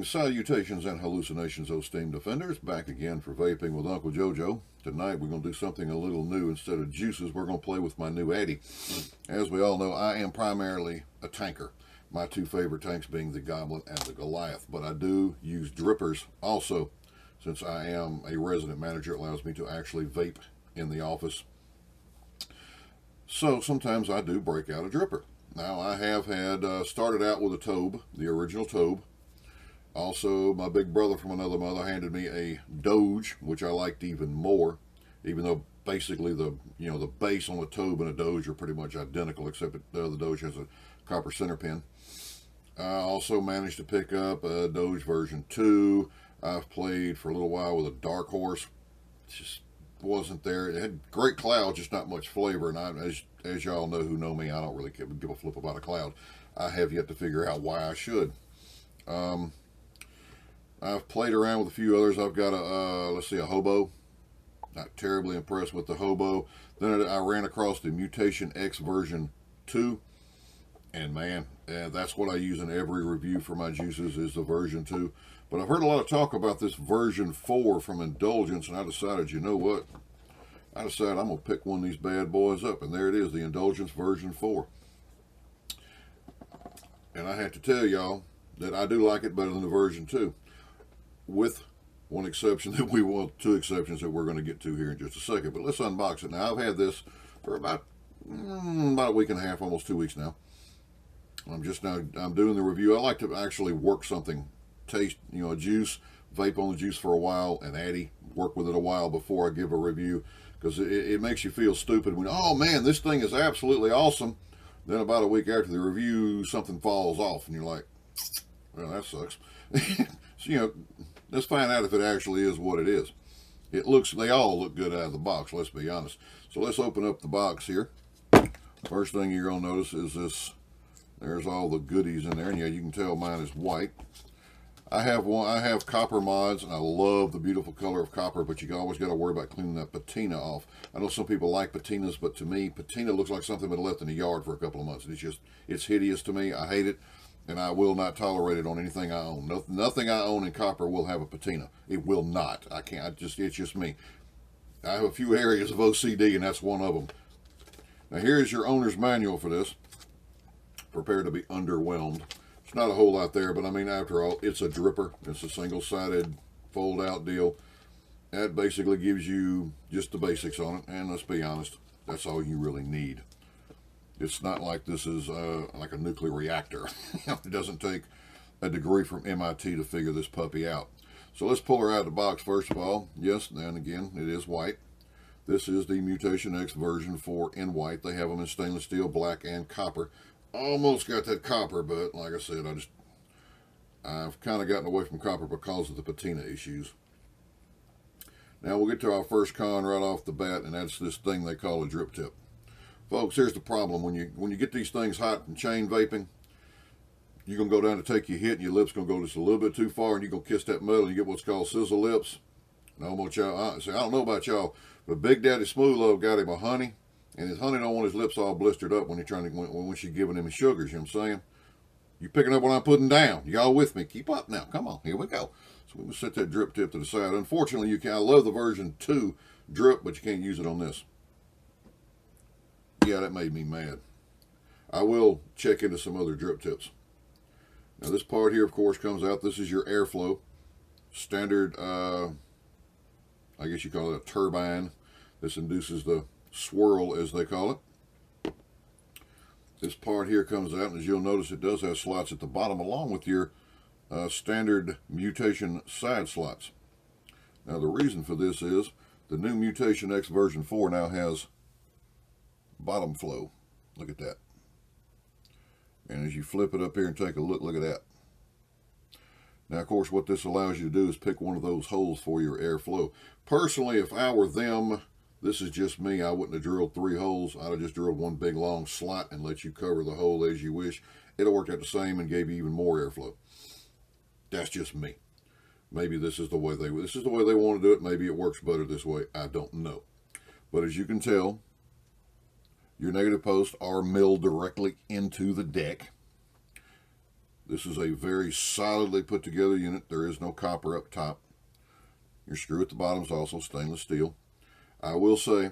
Salutations and hallucinations, O steam defenders. Back again for vaping with Uncle JoeJoe. Tonight we're going to do something a little new. Instead of juices, we're going to play with my new Addy. As we all know, I am primarily a tanker. My two favorite tanks being the Goblin and the Goliath. But I do use drippers also. Since I am a resident manager, it allows me to actually vape in the office. So sometimes I do break out a dripper. Now I have had started out with a Tobe, the original Tobe. Also, my big brother from another mother handed me a Doge, which I liked even more, even though basically the base on a Tobe and a Doge are pretty much identical, except that the Doge has a copper center pin. I also managed to pick up a Doge version 2. I've played for a little while with a Dark Horse. It just wasn't there. It had great cloud, just not much flavor. And as y'all know who know me, I don't really give a flip about a cloud. I have yet to figure out why I should. I've played around with a few others. I've got a Hobo. Not terribly impressed with the Hobo. Then I ran across the Mutation X version 2. And man, that's what I use in every review for my juices is the version 2. But I've heard a lot of talk about this version 4 from Indulgence, and I decided, you know what? I decided I'm going to pick one of these bad boys up. And there it is, the Indulgence version 4. And I have to tell y'all that I do like it better than the version 2. With one exception two exceptions that we're going to get to here in just a second. But let's unbox it. Now, I've had this for about a week and a half, almost 2 weeks now. I'm doing the review. I like to actually work something, taste, a juice, vape on the juice for a while, and Addy, work with it a while before I give a review, because it makes you feel stupid when, oh man, this thing is absolutely awesome. Then about a week after the review, something falls off, and you're like, well, that sucks. So, let's find out if it actually is what it is. They all look good out of the box, let's be honest. So let's open up the box here. First thing you're going to notice is this. There's all the goodies in there, and yeah, you can tell mine is white. I have copper mods, and I love the beautiful color of copper, but you always got to worry about cleaning that patina off. I know some people like patinas, but to me, patina looks like something been left in the yard for a couple of months. It's hideous to me. I hate it. And I will not tolerate it on anything I own. Nothing I own in copper will have a patina. It will not. I can't. It's just me. I have a few areas of OCD, and that's one of them. Now, here's your owner's manual for this. Prepare to be underwhelmed. It's not a whole lot there, but I mean, after all, it's a dripper. It's a single-sided fold-out deal. That basically gives you just the basics on it. And let's be honest, that's all you really need. It's not like this is like a nuclear reactor. It doesn't take a degree from MIT to figure this puppy out. So let's pull her out of the box first of all. Yes, and again, it is white. This is the Mutation X version 4 in white. They have them in stainless steel, black, and copper. Almost got that copper, but like I said, I've kind of gotten away from copper because of the patina issues. Now we'll get to our first con right off the bat, and that's this thing they call a drip tip. Folks, here's the problem. When you get these things hot and chain vaping, you're going to go down to take your hit, and your lip's going to go just a little bit too far, and you're going to kiss that metal, and you get what's called sizzle lips. Now, I don't know about y'all, but Big Daddy Smooth Love got him a honey, and his honey don't want his lips all blistered up when she's giving him his sugars, you know what I'm saying? You picking up what I'm putting down. Y'all with me? Keep up now. Come on. Here we go. So we can set that drip tip to the side. Unfortunately, I love the version 2 drip, but you can't use it on this. Yeah, that made me mad. I will check into some other drip tips. Now this part here, of course, comes out. This is your airflow. Standard, I guess you call it a turbine. This induces the swirl, as they call it. This part here comes out, and as you'll notice, it does have slots at the bottom, along with your standard Mutation side slots. Now the reason for this is the new Mutation X version 4 now has bottom flow. Look at that. And as you flip it up here and take a look at that. Now, of course, what this allows you to do is pick one of those holes for your airflow. Personally, if I were them, this is just me, I wouldn't have drilled 3 holes. I'd have just drilled one big long slot and let you cover the hole as you wish. It'll work out the same and gave you even more airflow. That's just me. Maybe this is the way they want to do it. Maybe it works better this way. I don't know. But as you can tell, your negative posts are milled directly into the deck. This is a very solidly put together unit. There is no copper up top. Your screw at the bottom is also stainless steel. I will say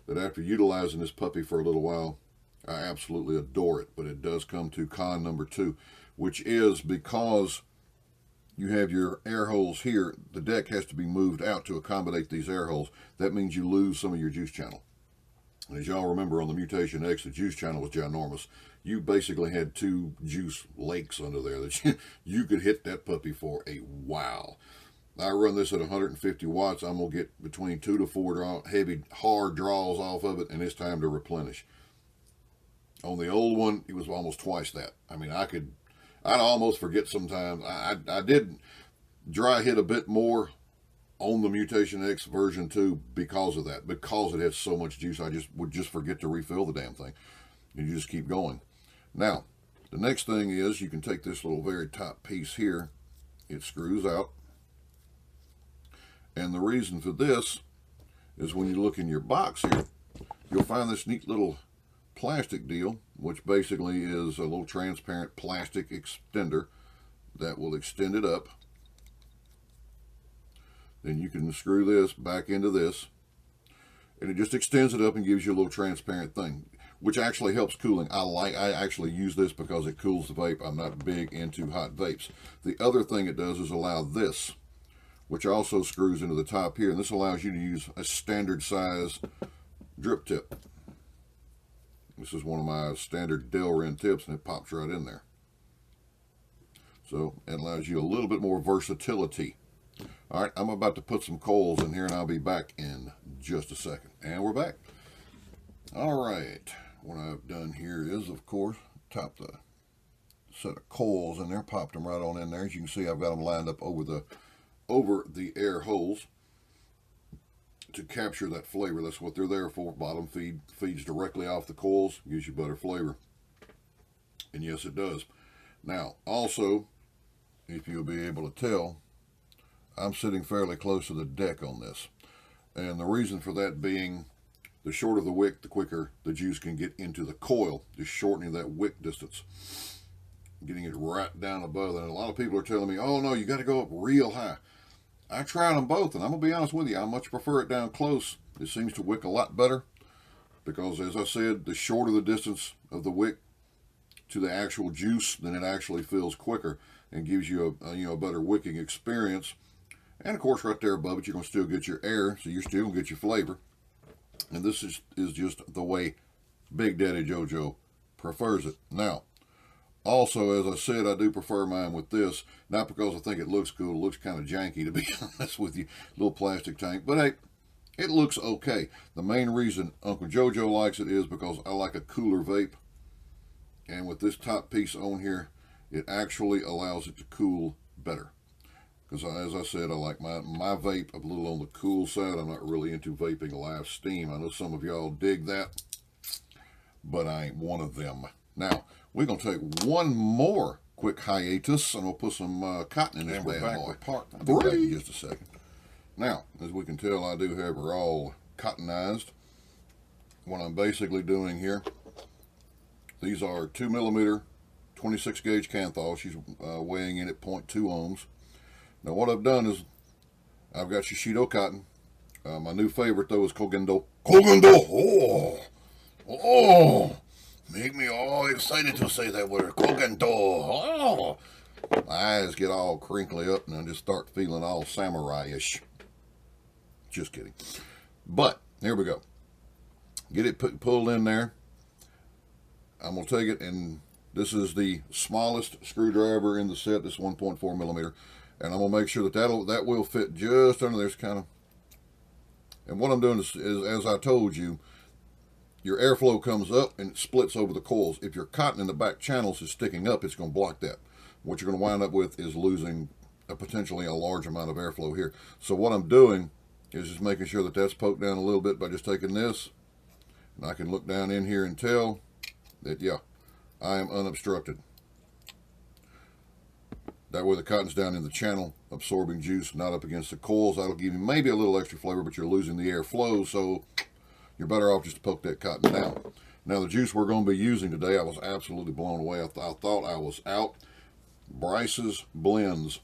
that after utilizing this puppy for a little while, I absolutely adore it, but it does come to con number 2, which is because you have your air holes here, the deck has to be moved out to accommodate these air holes. That means you lose some of your juice channel. And as y'all remember on the Mutation X, the juice channel was ginormous. You basically had 2 juice lakes under there that you could hit that puppy for a while. I run this at 150 watts. I'm going to get between 2 to 4 heavy, hard draws off of it, and it's time to replenish. On the old one, it was almost twice that. I mean, I'd almost forget sometimes. I did dry hit a bit more on the Mutation X version 2 because of that. Because it has so much juice, I would just forget to refill the damn thing. And you just keep going. Now, the next thing is you can take this little very top piece here. It screws out. And the reason for this is when you look in your box here, you'll find this neat little plastic deal, which basically is a little transparent plastic extender that will extend it up. Then you can screw this back into this, and it just extends it up and gives you a little transparent thing, which actually helps cooling. I actually use this because it cools the vape. I'm not big into hot vapes. The other thing it does is allow this, which also screws into the top here, and this allows you to use a standard size drip tip. This is one of my standard Delrin tips, and it pops right in there. So it allows you a little bit more versatility. All right, I'm about to put some coils in here, and I'll be back in just a second. And we're back. All right, what I've done here is, of course, top the set of coils in there, popped them right on in there. As you can see, I've got them lined up over the air holes to capture that flavor. That's what they're there for. Bottom feeds directly off the coils, gives you better flavor. And yes, it does. Now, also, if you'll be able to tell, I'm sitting fairly close to the deck on this. And the reason for that being, the shorter the wick, the quicker the juice can get into the coil, just shortening that wick distance, getting it right down above that. And a lot of people are telling me, oh no, you got to go up real high. I tried them both, and I'm going to be honest with you, I much prefer it down close. It seems to wick a lot better because, as I said, the shorter the distance of the wick to the actual juice, then it actually fills quicker and gives you a better wicking experience. And of course, right there above it, you're going to still get your air, so you're still going to get your flavor. And this is just the way Big Daddy JoeJoe prefers it. Now, also, as I said, I do prefer mine with this, not because I think it looks cool. It looks kind of janky, to be honest with you. Little plastic tank. But hey, it looks okay. The main reason Uncle JoeJoe likes it is because I like a cooler vape. And with this top piece on here, it actually allows it to cool better. Because as I said, I like my vape a little on the cool side. I'm not really into vaping live steam. I know some of y'all dig that, but I ain't one of them. Now, we're going to take one more quick hiatus, and we'll put some cotton in this bad boy. I'll be back in just a second. Now, as we can tell, I do have her all cottonized. What I'm basically doing here, these are 2mm 26 gauge Canthal. She's weighing in at 0.2 ohms. Now what I've done is I've got Shishido cotton. My new favorite though is Kogendo. Oh, make me all excited to say that word. Kogendo. Oh, my eyes get all crinkly up and I just start feeling all samurai-ish. Just kidding. But here we go. Get it pulled in there. I'm gonna take it, and this is the smallest screwdriver in the set. This 1.4mm. And I'm going to make sure that that will fit just under this kind of. And what I'm doing is, as I told you, your airflow comes up and it splits over the coils. If your cotton in the back channels is sticking up, it's going to block that. What you're going to wind up with is losing potentially a large amount of airflow here. So what I'm doing is just making sure that that's poked down a little bit by just taking this. And I can look down in here and tell that, yeah, I am unobstructed. That way the cotton's down in the channel, absorbing juice, not up against the coils. That'll give you maybe a little extra flavor, but you're losing the airflow, so you're better off just to poke that cotton down. Now the juice we're going to be using today, I was absolutely blown away. I thought I was out. Bryce's Blends.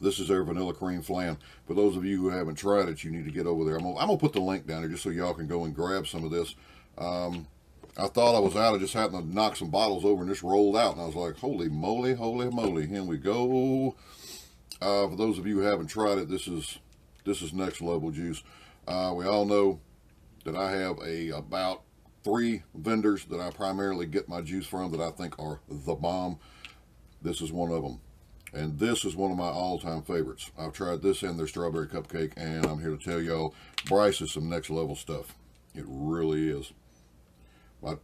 This is their vanilla cream flan. For those of you who haven't tried it, you need to get over there. I'm gonna put the link down here just so y'all can go and grab some of this. I thought I was out. I just happened to knock some bottles over and this rolled out. And I was like, holy moly, holy moly. Here we go. For those of you who haven't tried it, this is next level juice. We all know that I have about 3 vendors that I primarily get my juice from that I think are the bomb. This is one of them. And this is one of my all-time favorites. I've tried this and their strawberry cupcake, and I'm here to tell y'all, Bryce is some next level stuff. It really is. My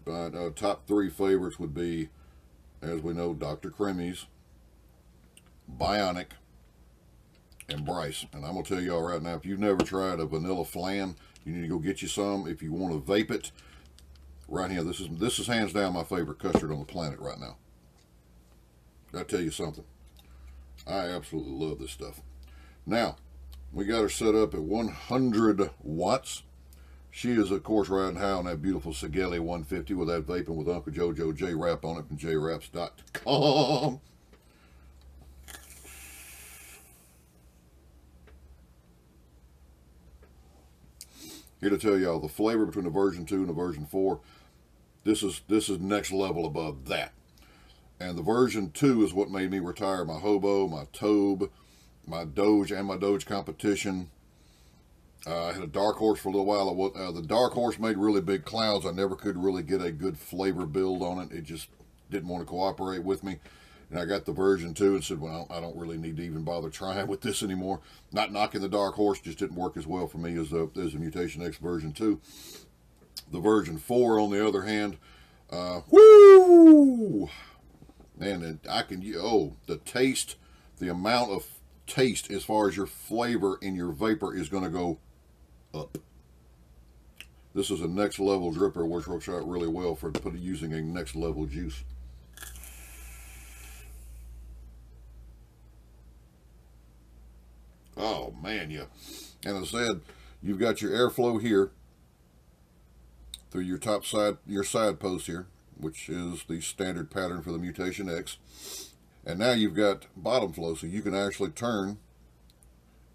top 3 favorites would be, as we know, Dr. Cremi's, Bionic, and Bryce. And I'm going to tell y'all right now, if you've never tried a vanilla flan, you need to go get you some. If you want to vape it, right here, this is hands down my favorite custard on the planet right now. I'll tell you something. I absolutely love this stuff. Now, we got her set up at 100 watts. She is, of course, riding high on that beautiful Sigeli 150 with that vaping with Uncle JoeJoe J-Rap on it from jraps.com. Here to tell y'all the flavor between the version 2 and the version 4. This is next level above that. And the version 2 is what made me retire my Hobo, my Tobe, my Doge, and my Doge competition. I had a Dark Horse for a little while. The Dark Horse made really big clouds. I never could really get a good flavor build on it. It just didn't want to cooperate with me. And I got the version 2 and said, well, I don't really need to even bother trying with this anymore. Not knocking the Dark Horse, just didn't work as well for me as the Mutation X version 2. The version 4, on the other hand, whoo! And I can, the taste, the amount of taste as far as your flavor in your vapor is going to go up. This is a next level dripper, which works out really well for using a next level juice. Oh man, yeah. And as I said, you've got your airflow here through your top side, your side post here, which is the standard pattern for the Mutation X. And now you've got bottom flow, so you can actually turn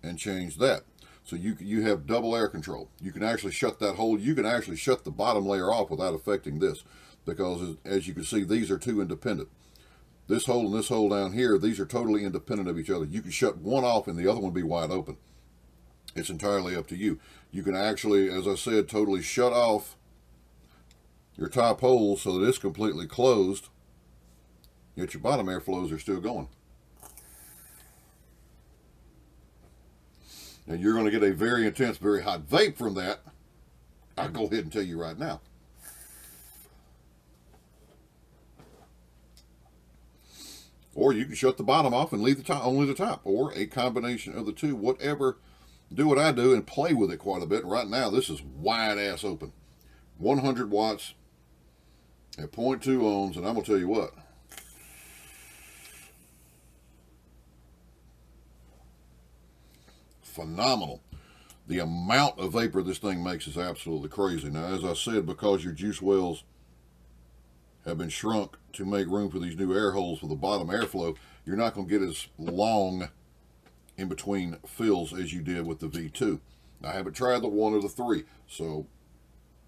and change that. So you have double air control. You can actually shut that hole. You can actually shut the bottom layer off without affecting this, because as you can see, these are 2 independent. This hole and this hole down here, these are totally independent of each other. You can shut one off and the other one be wide open. It's entirely up to you. You can actually, as I said, totally shut off your top hole so that it's completely closed, yet your bottom airflows are still going. And you're going to get a very intense, very hot vape from that. I'll go ahead and tell you right now. Or you can shut the bottom off and leave the top, only the top, or a combination of the two. Whatever, do what I do and play with it quite a bit. Right now, this is wide ass open. 100 watts at 0.2 ohms, and I'm going to tell you what. Phenomenal. The amount of vapor this thing makes is absolutely crazy. Now, as I said, because your juice wells have been shrunk to make room for these new air holes for the bottom airflow, you're not going to get as long in between fills as you did with the V2. I haven't tried the 1 or the 3, so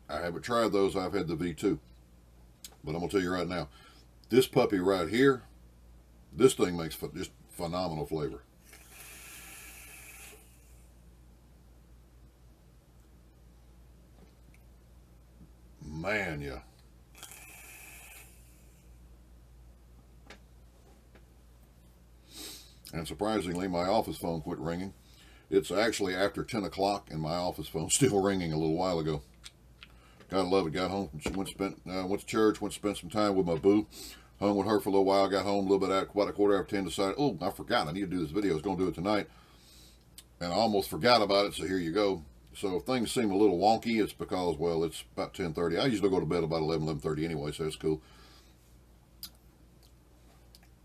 I haven't tried those. I've had the V2. But I'm going to tell you right now, this puppy right here, this thing makes just phenomenal flavor. Man, yeah. And surprisingly, my office phone quit ringing. It's actually after 10 o'clock, and my office phone's still ringing a little while ago. Gotta love it. Got home, went to church, went to spend some time with my boo. Hung with her for a little while, got home a little bit at about a quarter after 10, decided, oh, I forgot, I need to do this video. I was going to do it tonight. And I almost forgot about it, so here you go. So if things seem a little wonky, it's because, well, it's about 10:30. I usually go to bed about 11:30 anyway, so that's cool.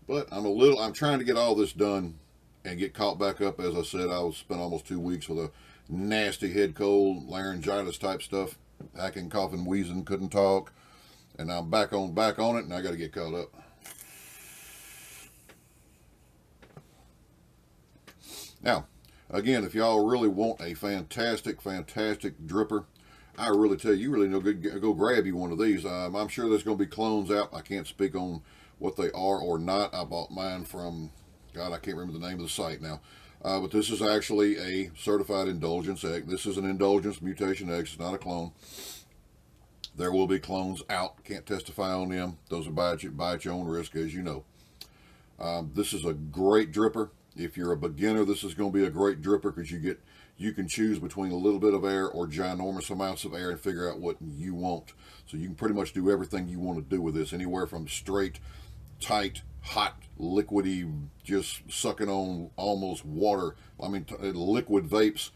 But I'm trying to get all this done and get caught back up. As I said, I spent almost 2 weeks with a nasty head cold, laryngitis type stuff, hacking, coughing, wheezing, couldn't talk. And I'm back on it, and I got to get caught up. Now, again, if y'all really want a fantastic dripper, I really tell you, you really know, go grab you one of these. I'm sure there's going to be clones out. I can't speak on what they are or not. I bought mine from, God, I can't remember the name of the site now. But this is actually a certified indulgence egg. This is an indulgence Mutation X. It's not a clone. There will be clones out. Can't testify on them. Those are buy at your own risk, as you know. This is a great dripper. If you're a beginner, this is going to be a great dripper because you can choose between a little bit of air or ginormous amounts of air and figure out what you want. So you can pretty much do everything you want to do with this, anywhere from straight, tight, hot, liquidy, just sucking on almost water, liquid vapes,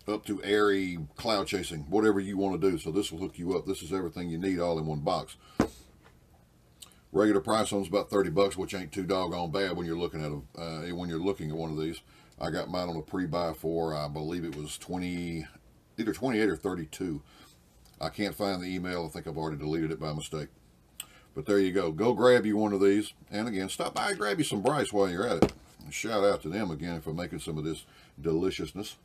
up to airy cloud chasing, whatever you want to do. So this will hook you up. This is everything you need all in one box. Regular price on is about 30 bucks, which ain't too doggone bad when you're looking at one of these. I got mine on a pre-buy for, I believe it was either 28 or 32. I can't find the email. I think I've already deleted it by mistake. But there you go. Go grab you one of these. And again, stop by and grab you some Bryce while you're at it. And shout out to them again for making some of this deliciousness.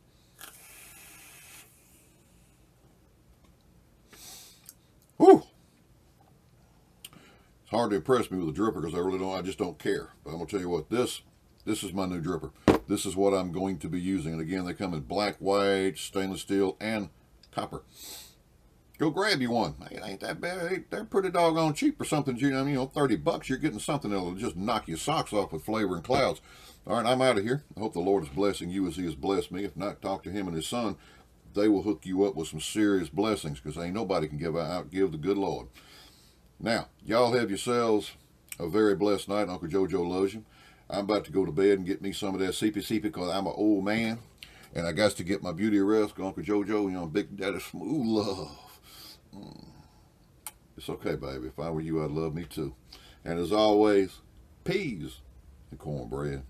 Whew! It's hard to impress me with a dripper because I just don't care. But I'm going to tell you what, this is my new dripper. This is what I'm going to be using. And again, they come in black, white, stainless steel, and copper. Go grab you one. It ain't that bad. They're pretty doggone cheap for something. 30 bucks, you're getting something that'll just knock your socks off with flavor and clouds. All right, I'm out of here. I hope the Lord is blessing you as he has blessed me. If not, talk to him and his son. They will hook you up with some serious blessings because ain't nobody can give the good Lord. Now, y'all have yourselves a very blessed night. Uncle JoeJoe loves you. I'm about to go to bed and get me some of that CP because I'm an old man. And I got to get my beauty rest. Uncle JoeJoe, Big Daddy Smooth Love. It's okay, baby. If I were you, I'd love me too. And as always, peas and cornbread.